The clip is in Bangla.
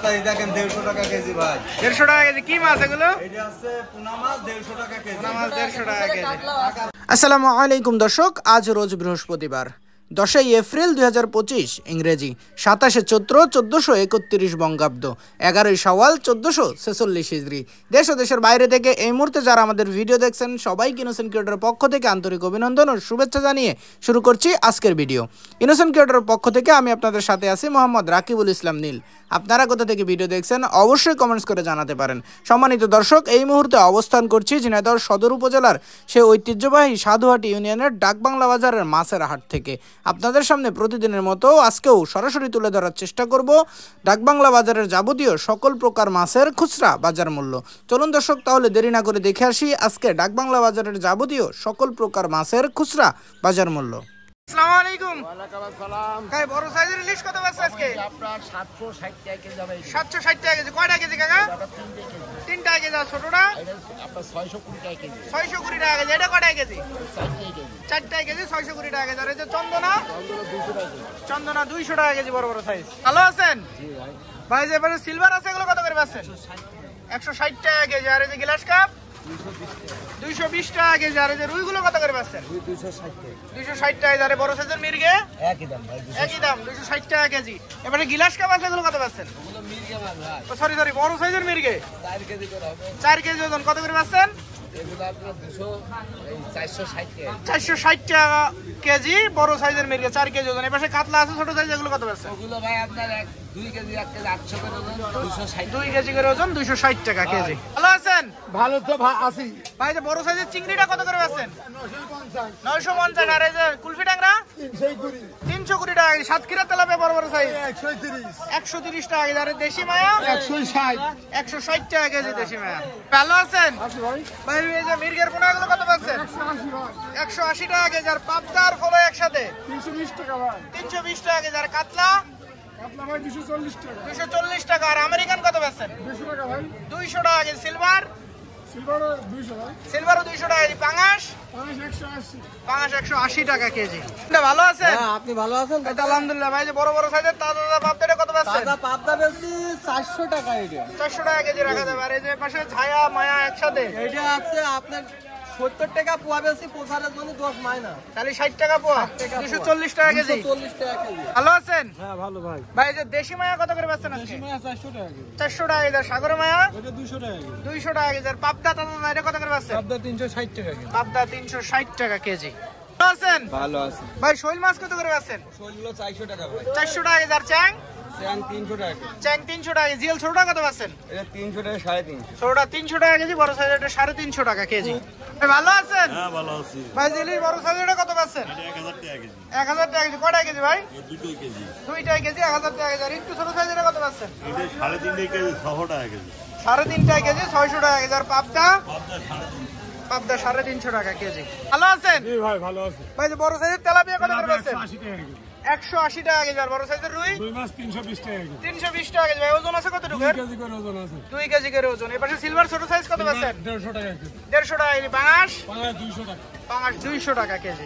দেখেন 150 টাকা কেজি ভাই। 150 টাকা কেজি কি মাছ এগুলো? এটা আছে পোনা মাছ 150 টাকা কেজি। পোনা মাছ 150 টাকা কেজি। আসসালামু আলাইকুম দর্শক, আজ রোজ বৃহস্পতিবার 10 এপ্রিল 2025 ইংরেজি 27 চৈত্র 1431 বঙ্গাব্দ 11 শাওয়াল 1446 হিজরি। দেশ ও দেশের বাইরে থেকে এই মুহূর্তে যারা আমাদের ভিডিও দেখছেন সবাইকে ইনোসেন্ট ক্রিয়েটরের পক্ষ থেকে আন্তরিক অভিনন্দন ও শুভেচ্ছা জানিয়ে শুরু করছি আজকের ভিডিও। ইনোসেন্ট ক্রিয়েটরের পক্ষ থেকে আমি আপনাদের সাথে আছি মোহাম্মদ রাকিবুল ইসলাম নীল। আপনারা কোথা থেকে ভিডিও দেখছেন অবশ্যই কমেন্টস করে জানাতে পারেন। সম্মানিত দর্শক, এই মুহূর্তে অবস্থান করছি ঝিনাইদহ সদর উপজেলার সেই ঐতিহ্যবাহী সাধুহাটি ইউনিয়নের ডাকবাংলা বাজারের মাছের হাট থেকে। আপনাদের সামনে প্রতিদিনের মতো আজকেও সরাসরি তুলে ধরার চেষ্টা করব ডাকবাংলা বাজারের যাবতীয় সকল প্রকার মাছের খুচরা বাজার মূল্য। চলুন দর্শক, তাহলে দেরি না করে দেখে আসি আজকে ডাকবাংলা বাজারের যাবতীয় সকল প্রকার মাছের খুচরা বাজার মূল্য। আসসালামু আলাইকুম। ওয়ালাইকুম আসসালাম। কাই বড় সাইজের ইলিশ কত আছে আজকে? আপনার 760 টাকা কেজি হবে। 760 টাকা কেজি। কয়টা কেজি কাকা? 3 টাকা কেজি। আর ছোটটা আপনার 620 টাকা কেজি। 620 টাকা কেজি। এটা কয়টা কেজি? 4 টাকা কেজি। 4 টাকা কেজি 620 টাকা কেজি। আর এই যে চন্দনা? চন্দনা 200 টাকা কেজি বড় বড় সাইজ। ভালো আছেন? জি ভাই। ভাই যে এবারে সিলভার আছে এগুলো কত করে পাচ্ছেন? 160 টাকা কেজি। আর এই যে গ্লাস কাপ 220 টাকা কেজি। আর এই যে রুইগুলো কত করে পাচ্ছেন? 260 টাকা। 260 টাকা। আর বড় সাইজের মির্গে একই দাম ভাই। একই দাম 260 টাকা কেজি। এবারে গিলাস কাপ আছে এগুলো কত পাচ্ছেন? ওগুলো মির্গা মাছ ভাই। সরি বড় সাইজের মির্গে 4 কেজি করে হবে। 4 কেজি ওজন কত করে পাচ্ছেন? এগুলো আপনার 460 টাকা। 460 টাকা কেজি বড় সাইজের মির্গে 4 কেজি ওজন। এপাশে কাতলা আছে ছোট সাইজ, এগুলো কত পাচ্ছেন? ওগুলো ভাই আপনার 2 কেজি 1 কেজি 800 করে ওজন 260। 2 কেজি করে ওজন 260 টাকা কেজি। ভালো আছেন? ভালো তো ভাই আছি। ভাই যে বড় সাইজের চিংড়িটা কত করে পাচ্ছেন? 950। আর এই যে কুলফি ট্যাংরা 320 টাকা কেজি। সাতক্ষীরা তেলাপিয়া বড় বড় সাইজ 130 টাকা কেজি। আর দেশি মায়া 160 টাকা কেজি দেশি মায়া। ভালো আছেন? ভাই এই যে মির্গের পোনা এগুলো কত পাচ্ছেন? 180 টাকা কেজি। আর পাবদার ফলো একসাথে 320 টাকা কেজি। আর কাতলা 240 টাকা। আর আমেরিকান কত পাচ্ছেন? 200 টাকা কেজি। সিলভার 200 টাকা কেজি। পাঙাশ 180 টাকা কেজি। ভালো আছেন? আপনি ভালো আছেন? আলহামদুলিল্লাহ। ভাই যে বড় বড় সাইজের তাজা পাবদাটা কত পাচ্ছেন? পাবদা বেশি 400 টাকা। এটা 400 টাকা কেজি রাখা যাবে। আর এই যে পাশে ছায়া মায়া একসাথে এটা আছে আপনার 70 টাকা পোয়া বেশি, পোষারের জন্য 10 মাইনা। তাহলে 60 টাকা পোয়া 240 টাকা কেজি। 240 টাকা কেজি। ভালো আছেন? হ্যাঁ ভালো ভাই। ভাই যে দেশি মায়া কত করে পাচ্ছেন আজকে? 400 টাকা কেজি। 400 টাকা কেজি। আর সাগর মায়া এটা 200 টাকা কেজি। 200 টাকা কেজি। আর পাবদা তাজা এটা কত করে পাচ্ছেন? পাবদা 360 টাকা কেজি। পাবদা 360 টাকা কেজি। ভালো আছেন? ভালো আছে। ভাই শৈল মাছ কত করে পাচ্ছেন? শৈলগুলো 400 টাকা ভাই। 400 টাকা কেজি। আর চ্যাং চ্যাং 300 টাকা কেজি। চ্যাং 300 টাকা কেজি। জিএল ছোটটা কত পাচ্ছেন? এটা 300 টাকা 350। ছোটটা 300 টাকা কেজি, বড় সাইজের এটা 350 টাকা কেজি। ভাই ভালো আছেন? হ্যাঁ ভালো আছি। ভাই জিলির বড় সাইজের কত পাচ্ছেন? 1000 টাকা কেজি। 1000 টাকা কেজি। কয়টা কেজি ভাই? এই দুটোই কেজি। 2 কেজি 1000 টাকা কেজি। আর একটু ছোট সাইজের কত পাচ্ছেন? এটা 3.5 কেজি 600 টাকা কেজি। 3.5 কেজি 600 টাকা কেজি। আর পাবদা পাবদা 3.5। পাবদা 350 টাকা কেজি। ভালো আছেন? জি ভাই ভালো আছে। ভাই যে বড় সাইজের তেলাপিয়া কত করে পাচ্ছেন? 180 টাকা কেজি। 180 টাকা কেজি। আর বড় সাইজের রুই রুই মাছ 320 টাকা কেজি। 320 টাকা কেজি। ভাই ওজন আছে কতটুকু? 2 কেজি করে ওজন আছে। 2 কেজি করে ওজন। এই পাশে সিলভার ছোট সাইজ কত পাচ্ছেন? 150 টাকা কেজি। 150 টাকা কেজি। পাঙাশ 200 টাকা। পাঙাশ 200 টাকা কেজি।